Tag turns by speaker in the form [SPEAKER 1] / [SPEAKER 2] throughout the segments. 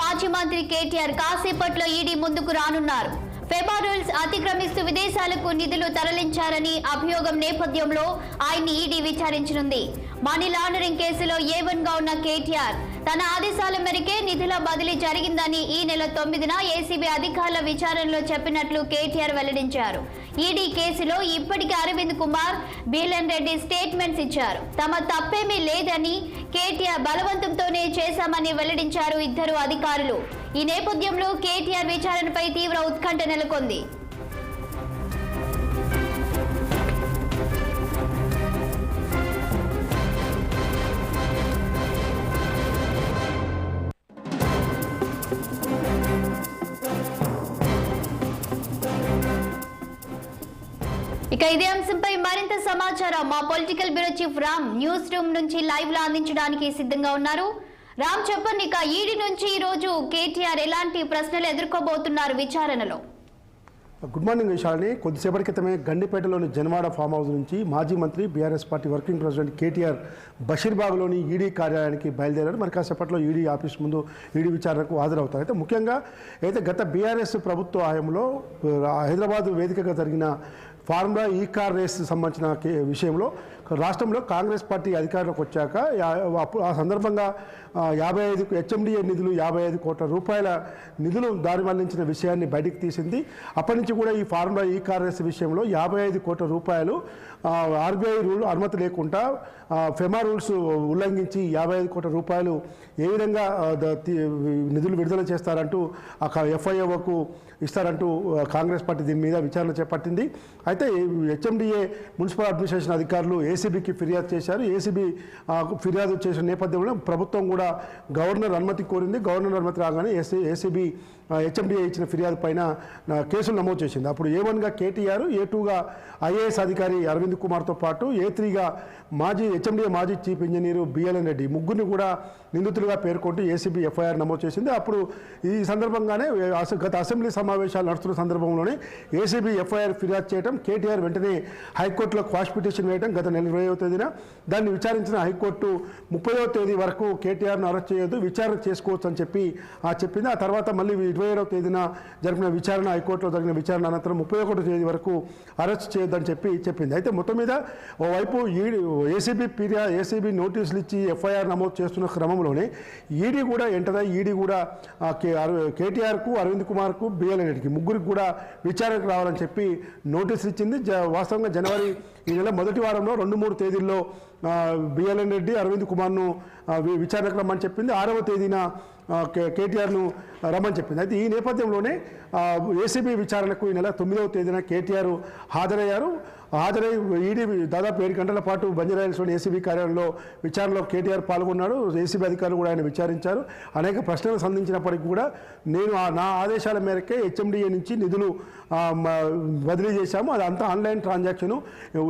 [SPEAKER 1] మాజీ మంత్రి కేటీఆర్ కాసేపట్లో ఈడీ ముందుకు రానున్నారు. ఫెమా రూల్స్ అతిక్రమిస్తూ విదేశాలకు నిధులు తరలించారని అభియోగం నేపథ్యంలో ఆయన్ని ఈడీ విచారించనుంది. మనీ లాండరింగ్ కేసులో A1 గా ఉన్న కేటీఆర్ తన ఆదేశాల మేరకే నిధుల బదిలీ జరిగిందని ఈ నెల 9న ఏసీబీ అధికారుల విచారణలో చెప్పినట్లు కేటీఆర్ వెల్లడించారు. ఈడీ కేసులో ఇప్పటికే అరవింద్ కుమార్, బీఎల్ఎన్ రెడ్డి స్టేట్మెంట్స్ ఇచ్చారు. తమ తప్పేమీ లేదని, కేటీఆర్ బలవంతంతోనే చేశామని వెల్లడించారు ఇద్దరు అధికారులు. ఈ నేపథ్యంలో కేటీఆర్ విచారణపై తీవ్ర ఉత్కంఠ నెలకొంది. ఇక ఇదే అంశంపై మరింత సమాచారం మా political bureau chief Ram news room నుంచి లైవ్ లో అందించడానికి సిద్ధంగా ఉన్నారు. రామ్, చెప్పండి, ఇక ఈడీ నుంచి ఈ రోజు కేటీఆర్ ఎలాంటి ప్రశ్నలు ఎదుర్కోబోతున్నారు విచారణలో?
[SPEAKER 2] Good morning Vishalini. కొద్దిసేపటి క్రితమే గండిపేటలోని జనవాడ ఫామ్ హౌస్ నుంచి మాజీ మంత్రి BRS party working president KTR బషీర్బాగ్లోని ఈడీ కార్యాలయానికి బయలుదేరారు. మరి కాసేపట్లో ఈడీ ఆఫీస్ ముందు ఈడీ విచారణకు హాజరవుతారు. అయితే ముఖ్యంగా అయితే గత బీఆర్ఎస్ ప్రభుత్వ హయాంలో హైదరాబాద్ వేదికగా జరిగిన ఫార్ములా ఈ కార్ రేస్ సంబంధించిన విషయంలో రాష్ట్రంలో కాంగ్రెస్ పార్టీ అధికారంలోకి వచ్చాక ఆ సందర్భంగా 55 హెచ్ఎండిఏ నిధులు 55 కోట్ల రూపాయల నిధులు దారి మళ్లించిన విషయాన్ని బయటికి తీసింది. అప్పటి నుంచి కూడా ఈ ఫార్ములా ఈ కార్ రేస్ విషయంలో 55 కోట్ల రూపాయలు ఆర్బీఐ రూల్ అనుమతి లేకుండా ఫెమా రూల్స్ ఉల్లంఘించి 55 కోట్ల రూపాయలు ఏ విధంగా నిధులు విడుదల చేస్తారంటూ ఎఫ్ఐఓకు ఇస్తారంటూ కాంగ్రెస్ పార్టీ దీని మీద విచారణ చేపట్టింది. అయితే హెచ్ఎండిఏ మున్సిపల్ అడ్మినిస్ట్రేషన్ అధికారులు ఏసీబీకి ఫిర్యాదు చేశారు. ఏసీబీ ఫిర్యాదు చేసిన నేపథ్యంలో ప్రభుత్వం కూడా గవర్నర్ అనుమతి కోరింది. గవర్నర్ అనుమతి రాగానే ఏసీబీ హెచ్ఎండిఏ ఇచ్చిన ఫిర్యాదు పైన కేసులు నమోదు చేసింది. అప్పుడు A1గా కేటీఆర్, A2గా ఐఏఎస్ అధికారి అరవింద్ కుమార్తో పాటు A3గా హెచ్ఎండిఏ మాజీ చీఫ్ ఇంజనీరు బీఎల్ఎన్ రెడ్డి ముగ్గురిని కూడా నిందితులుగా పేర్కొంటూ ఏసీబీ ఎఫ్ఐఆర్ నమోదు చేసింది. అప్పుడు ఈ సందర్భంగానే గత అసెంబ్లీ సమావేశాలు నడుస్తున్న సందర్భంలోనే ఏసీబీ ఎఫ్ఐఆర్ ఫిర్యాదు చేయడం, కేటీఆర్ వెంటనే హైకోర్టులో క్వాష్ పిటిషన్ వేయడం గత నెల 20వ తేదీన. దాన్ని విచారించిన హైకోర్టు 30వ తేదీ వరకు కేటీఆర్ను అరెస్ట్ చేయొద్దు, విచారణ చేసుకోవచ్చు అని చెప్పింది. ఆ తర్వాత మళ్ళీ 27వ తేదీన జరిగిన విచారణ, హైకోర్టులో జరిగిన విచారణ అనంతరం 31వ తేదీ వరకు అరెస్ట్ చేయొద్దని చెప్పింది. అయితే మొత్తం మీద ఓవైపు ఏసీబీ నోటీసులు ఇచ్చి ఎఫ్ఐఆర్ నమోదు చేస్తున్న క్రమంలోనే ఈడీ కూడా ఈడీ కూడా కేటీఆర్కు, అరవింద్ కుమార్కు, బీఎల్ఎన్ రెడ్డికి ముగ్గురికి కూడా విచారణకు రావాలని చెప్పి నోటీసులు ఇచ్చింది. వాస్తవంగా జనవరి ఈ నెల మొదటి వారంలో 2-3 తేదీల్లో బీఎల్ఎన్ రెడ్డి, అరవింద్ కుమార్ను విచారణకు రమ్మని చెప్పింది. 6వ తేదీన కేటీఆర్ను రమ్మని చెప్పింది. అయితే ఈ నేపథ్యంలోనే ఏసీబీ విచారణకు ఈ నెల 9వ తేదీన కేటీఆర్ హాజరై ఈడీ దాదాపు 7 గంటల పాటు బంజారాహిల్స్లోని ఏసీబీ కార్యాలయంలో విచారణలో కేటీఆర్ పాల్గొన్నాడు. ఏసీబీ అధికారులు కూడా ఆయన విచారించారు. అనేక ప్రశ్నలు సంధించినప్పటికీ కూడా నేను నా ఆదేశాల మేరకే హెచ్ఎండిఏ నుంచి నిధులు బదిలీ చేశాము, అదంతా ఆన్లైన్ ట్రాన్సాక్షను,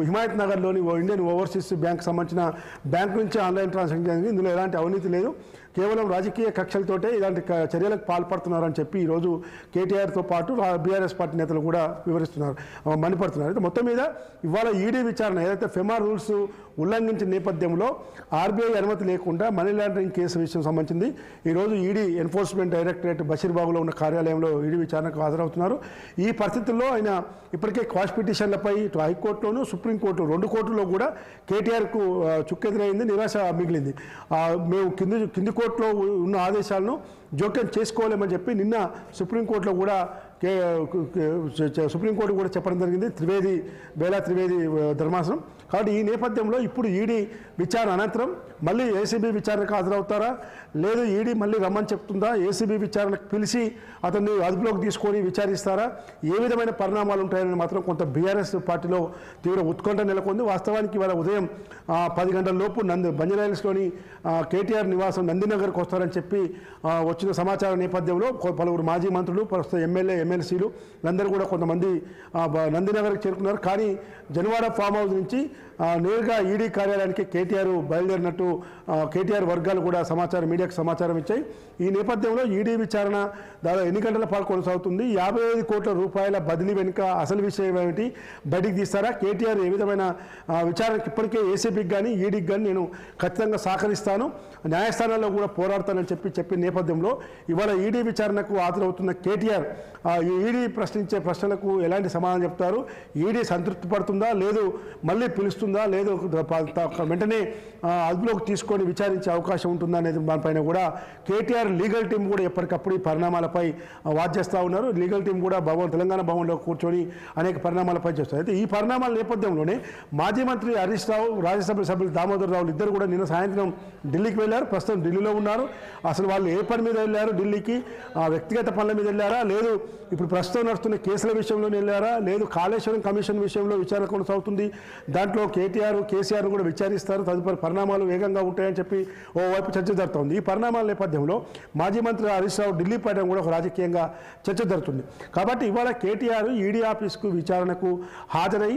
[SPEAKER 2] హిమాయత్ నగర్లోని ఇండియన్ ఓవర్సీస్ బ్యాంక్ సంబంధించిన బ్యాంక్ నుంచి ఆన్లైన్ ట్రాన్సాక్షన్ జరిగింది, ఇందులో ఎలాంటి అవినీతి లేదు, కేవలం రాజకీయ కక్షలతోటే ఇలాంటి చర్యలకు పాల్పడుతున్నారని చెప్పి ఈరోజు కేటీఆర్తో పాటు బీఆర్ఎస్ పార్టీ నేతలు కూడా మండిపడుతున్నారు. అయితే మొత్తం మీద ఇవాళ ఈడీ విచారణ ఏదైతే ఫెమా రూల్స్ ఉల్లంఘించిన నేపథ్యంలో ఆర్బీఐ అనుమతి లేకుండా మనీ లాండరింగ్ కేసు విషయం సంబంధించింది ఈరోజు ఈడీ ఎన్ఫోర్స్మెంట్ డైరెక్టరేట్ బషీర్బాగ్లో ఉన్న కార్యాలయంలో ఈడీ విచారణకు హాజరవుతున్నారు. ఈ పరిస్థితుల్లో ఆయన ఇప్పటికే క్వాష్ పిటిషన్లపై ఇటు హైకోర్టులోను, సుప్రీంకోర్టు 2 కోర్టులో కూడా కేటీఆర్కు చుక్కెదురైంది, నిరాశ మిగిలింది. మేము కింది కోర్టులో ఉన్న ఆదేశాలను జోక్యం చేసుకోలేమని చెప్పి నిన్న సుప్రీంకోర్టులో కూడా సుప్రీంకోర్టు కూడా చెప్పడం జరిగింది, బేలా త్రివేది ధర్మాసనం. కాబట్టి ఈ నేపథ్యంలో ఇప్పుడు ఈడీ విచారణ అనంతరం మళ్ళీ ఏసీబీ విచారణకు హాజరవుతారా, లేదు ఈడీ మళ్ళీ రమ్మని చెప్తుందా, ఏసీబీ విచారణకు పిలిచి అతన్ని అదుపులోకి తీసుకొని విచారిస్తారా, ఏ విధమైన పరిణామాలు ఉంటాయని మాత్రం కొంత బీఆర్ఎస్ పార్టీలో తీవ్ర ఉత్కంఠ నెలకొంది. వాస్తవానికి ఇవాళ ఉదయం 10 గంటల లోపు బంజారాహిల్స్లోని కేటీఆర్ నివాసం నందినగర్కి వస్తారని చెప్పి వచ్చిన సమాచారం నేపథ్యంలో పలువురు మాజీ మంత్రులు, ప్రస్తుత ఎమ్మెల్యే ఎమ్మెల్సీలు అందరూ కూడా కొంతమంది నందినగర్కి చేరుకున్నారు. కానీ జన్వాడ ఫామ్ హౌస్ నుంచి నేరుగా ఈడీ కార్యాలయానికి కేటీఆర్ బయలుదేరినట్టు కేటీఆర్ వర్గాలు కూడా మీడియాకు సమాచారం ఇచ్చాయి. ఈ నేపథ్యంలో ఈడీ విచారణ దాదాపు ఎన్ని గంటల పాటు కొనసాగుతుంది, 55 కోట్ల రూపాయల బదిలీ వెనుక అసలు విషయం ఏమిటి, బయటికి తీస్తారా, కేటీఆర్ ఏ విధమైన విచారణకు ఇప్పటికే ఏసీబీకి కానీ ఈడీకి కానీ నేను ఖచ్చితంగా సహకరిస్తాను, న్యాయస్థానాల్లో కూడా పోరాడతానని చెప్పిన నేపథ్యంలో ఇవాళ ఈడీ విచారణకు హాజరవుతున్న కేటీఆర్ ఈడీ ప్రశ్నించే ప్రశ్నలకు ఎలాంటి సమాధానం చెప్తారు, ఈడీ సంతృప్తి పడుతుందా లేదు, మళ్ళీ పిలుస్తుందా లేదు, వెంటనే అదుపులోకి తీసుకొని విచారించే అవకాశం ఉంటుందా అనేది దానిపైన కూడా కేటీఆర్ లీగల్ టీం కూడా ఎప్పటికప్పుడు ఈ పరిణామాలపై వాద్యేస్తూ ఉన్నారు. లీగల్ టీం కూడా తెలంగాణ భవన్లో కూర్చొని అనేక పరిణామాలపై చేస్తారు. అయితే ఈ పరిణామాల నేపథ్యంలోనే మాజీ మంత్రి హరీష్ రావు, రాజ్యసభ సభ్యులు దామోదర్ రావులు ఇద్దరు కూడా నిన్న సాయంత్రం ఢిల్లీకి వెళ్ళారు. ప్రస్తుతం ఢిల్లీలో ఉన్నారు. అసలు వాళ్ళు ఏ పని మీద వెళ్ళారు ఢిల్లీకి, వ్యక్తిగత పనుల మీద వెళ్ళారా లేదు ఇప్పుడు ప్రస్తుతం నడుస్తున్న కేసుల విషయంలో వెళ్ళారా లేదు కాళేశ్వరం కమిషన్ విషయంలో విచారణ కొనసాగుతుంది, దాంట్లో కేసీఆర్ కూడా విచారిస్తారు, తదుపరి పరిణామాలు వేగంగా ఉంటాయని చెప్పి ఓవైపు చర్చ జరుగుతుంది. ఈ పరిణామాల నేపథ్యంలో మాజీ మంత్రి హరీష్ రావు ఢిల్లీ పర్యటన కూడా ఒక రాజకీయంగా చర్చ జరుగుతుంది. కాబట్టి ఇవాళ కేటీఆర్ ఈడీ ఆఫీస్కు విచారణకు హాజరై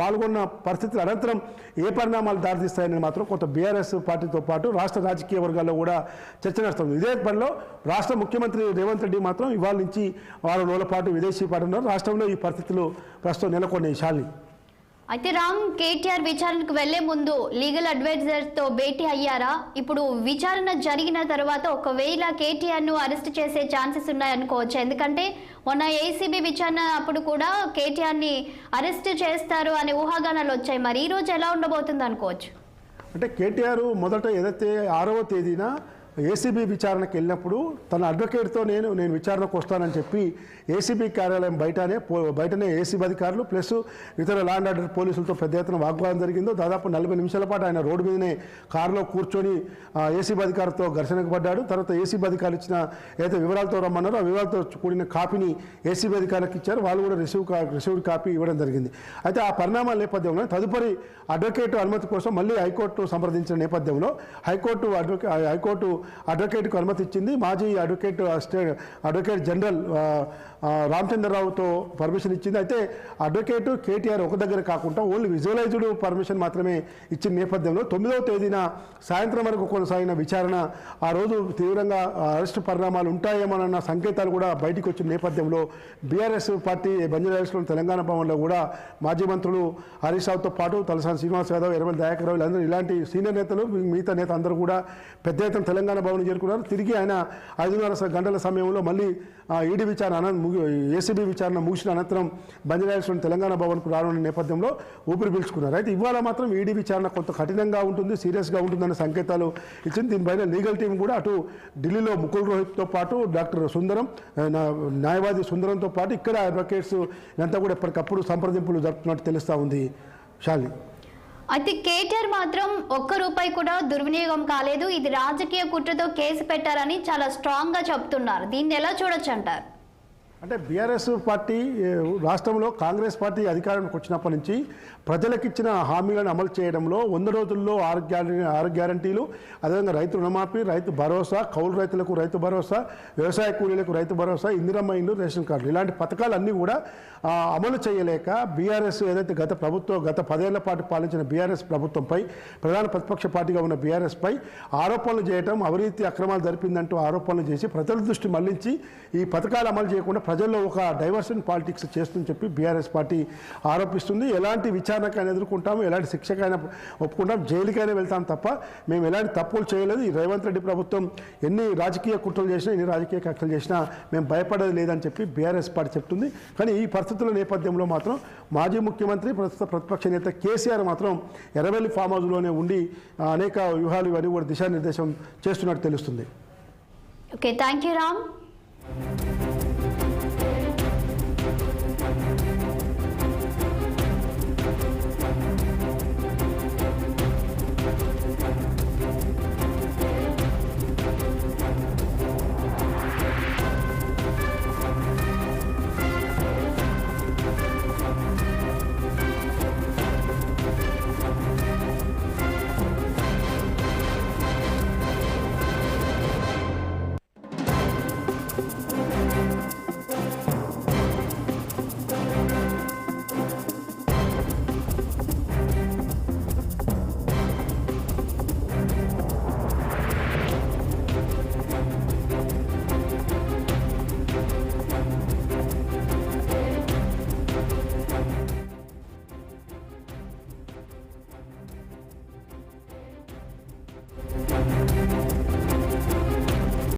[SPEAKER 2] పాల్గొన్న పరిస్థితుల అనంతరం ఏ పరిణామాలు దారితీస్తాయని మాత్రం కొంత బీఆర్ఎస్ పార్టీతో పాటు రాష్ట్ర రాజకీయ వర్గాల్లో కూడా చర్చ నడుస్తుంది. ఇదే పనిలో రాష్ట్ర ముఖ్యమంత్రి రేవంత్ రెడ్డి మాత్రం ఇవాళ నుంచి 6 రోజుల పాటు విదేశీ పర్యటన. రాష్ట్రంలో ఈ పరిస్థితులు ప్రస్తుతం నెలకొన్నాయి. శాలిని,
[SPEAKER 1] అయితే రామ్, కేటీఆర్ విచారణకు వెళ్లే ముందు లీగల్ అడ్వైజర్ తో భేటీ అయ్యారా? ఇప్పుడు విచారణ జరిగిన తర్వాత ఒకవేళ కేటీఆర్ ను అరెస్ట్ చేసే ఛాన్సెస్ ఉన్నాయనుకోవచ్చు. ఎందుకంటే మొన్న ఏసీబీ విచారణ అప్పుడు కూడా కేటీఆర్ ని అరెస్ట్ చేస్తారు అనే ఊహాగానాలు వచ్చాయి. మరి ఈ రోజు ఎలా ఉండబోతుంది అనుకోవచ్చు?
[SPEAKER 2] అంటే కేటీఆర్ మొదట ఏదైతే 6వ తేదీన ఏసీబీ విచారణకు వెళ్ళినప్పుడు తన అడ్వకేట్తో నేను విచారణకు వస్తానని చెప్పి ఏసీబీ కార్యాలయం బయటనే ఏసీబీ అధికారులు ప్లస్ ఇతర లా అండ్ ఆర్డర్ పోలీసులతో పెద్ద ఎత్తున వాగ్వాదం జరిగిందో. దాదాపు 40 నిమిషాల పాటు ఆయన రోడ్డు మీదనే కారులో కూర్చొని ఏసీబీ అధికారితో ఘర్షణకు పడ్డాడు. తర్వాత ఏసీబీ అధికారులు ఇచ్చిన ఏదైతే వివరాలతో రమ్మన్నారో ఆ వివరాలతో కూడిన కాపీని ఏసీబీ అధికారులకు ఇచ్చారు. వాళ్ళు కూడా రిసీవ్డ్ కాపీ ఇవ్వడం జరిగింది. అయితే ఆ పరిణామాల నేపథ్యంలో తదుపరి అడ్వకేట్ అనుమతి కోసం మళ్ళీ హైకోర్టు సంప్రదించిన నేపథ్యంలో హైకోర్టు అడ్వకేట్కు అనుమతి ఇచ్చింది. మాజీ అడ్వకేట్ జనరల్ రామచంద్రరావుతో పర్మిషన్ ఇచ్చింది. అయితే అడ్వకేటు కేటీఆర్ ఒక దగ్గర కాకుండా ఓన్లీ విజువలైజ్డ్ పర్మిషన్ మాత్రమే ఇచ్చిన నేపథ్యంలో 9వ తేదీన సాయంత్రం వరకు కొనసాగిన విచారణ ఆ రోజు తీవ్రంగా అరెస్టు పరిణామాలు ఉంటాయేమోనన్న సంకేతాలు కూడా బయటికి వచ్చిన నేపథ్యంలో బీఆర్ఎస్ పార్టీ బంజారాహిల్స్లోని తెలంగాణ భవన్లో కూడా మాజీ మంత్రులు హరీష్ రావుతో పాటు తలసాని శ్రీనివాస్ యాదవ్, ఎర్రబెల్లి దయాకర్ రావు అందరూ ఇలాంటి సీనియర్ నేతలు మిగతా నేత అందరూ కూడా పెద్ద ఎత్తున తెలంగాణ భవన్ చేరుకున్నారు. తిరిగి ఆయన 5:30 గంటల సమయంలో మళ్ళీ ఈడీ విచారణ ఏసీబీ విచారణ ముగిసిన అనంతరం బంజారాహిల్స్లోని తెలంగాణ భవన్కు రానున్న నేపథ్యంలో ఊపిరి పీల్చుకున్నారు. అయితే ఇవాళ మాత్రం ఈడీ విచారణ కొంత కఠినంగా ఉంటుంది, సీరియస్గా ఉంటుందన్న సంకేతాలు ఇచ్చింది. దీనిపైన లీగల్ టీం కూడా అటు ఢిల్లీలో ముకుల్ రోహిత్తో పాటు డాక్టర్ సుందరం, న్యాయవాది సుందరంతో పాటు ఇక్కడ అడ్వకేట్స్ ఇదంతా కూడా ఎప్పటికప్పుడు సంప్రదింపులు జరుపుతున్నట్టు తెలుస్తూ ఉంది. శాలి,
[SPEAKER 1] అయితే కేటీఆర్ మాత్రం ₹1 కూడా దుర్వినియోగం కాలేదు, ఇది రాజకీయ కుట్రతో కేసు పెట్టారని చాలా స్ట్రాంగ్ గా చెప్తున్నారు. దీన్ని ఎలా చూడొచ్చు అంటారు?
[SPEAKER 2] అంటే బీఆర్ఎస్ పార్టీ రాష్ట్రంలో కాంగ్రెస్ పార్టీ అధికారానికి వచ్చినప్పటి నుంచి ప్రజలకు ఇచ్చిన హామీలను అమలు చేయడంలో 100 రోజుల్లో 6 గ్యారంటీలు, అదేవిధంగా రైతు రుణమాఫీ, రైతు భరోసా, కౌలు రైతులకు రైతు భరోసా, వ్యవసాయ కూలీలకు రైతు భరోసా, ఇందిరమ్మ ఇండ్లు, రేషన్ కార్డులు ఇలాంటి పథకాలన్నీ కూడా అమలు చేయలేక బీఆర్ఎస్ ఏదైతే గత 10 ఏళ్ల పాటు పాలించిన బీఆర్ఎస్ ప్రభుత్వంపై, ప్రధాన ప్రతిపక్ష పార్టీగా ఉన్న బీఆర్ఎస్పై ఆరోపణలు చేయడం, అవినీతి అక్రమాలు జరిపిందంటూ ఆరోపణలు చేసి ప్రజల దృష్టి మళ్లించి ఈ పథకాలు అమలు చేయకుండా ప్రజల్లో ఒక డైవర్షన్ పాలిటిక్స్ చేస్తుందని చెప్పి బీఆర్ఎస్ పార్టీ ఆరోపిస్తుంది. ఎలాంటి విచారణకైనా ఎదుర్కొంటాము, ఎలాంటి శిక్షకైనా ఒప్పుకుంటాం, జైలుకైనా వెళ్తాం తప్ప మేము ఎలాంటి తప్పులు చేయలేదు. ఈ రేవంత్ రెడ్డి ప్రభుత్వం ఎన్ని రాజకీయ కుట్రలు చేసినా, ఎన్ని రాజకీయ కక్షలు చేసినా మేము భయపడేది లేదని చెప్పి బీఆర్ఎస్ పార్టీ చెప్తుంది. కానీ ఈ పరిస్థితుల నేపథ్యంలో మాత్రం మాజీ ముఖ్యమంత్రి ప్రస్తుత ప్రతిపక్ష నేత కేసీఆర్ మాత్రం ఎర్రవెల్లి ఫామ్ హౌస్లోనే ఉండి అనేక వ్యూహాలు ఇవన్నీ కూడా దిశానిర్దేశం చేస్తున్నట్టు తెలుస్తుంది.
[SPEAKER 1] Okay, thank you Ram.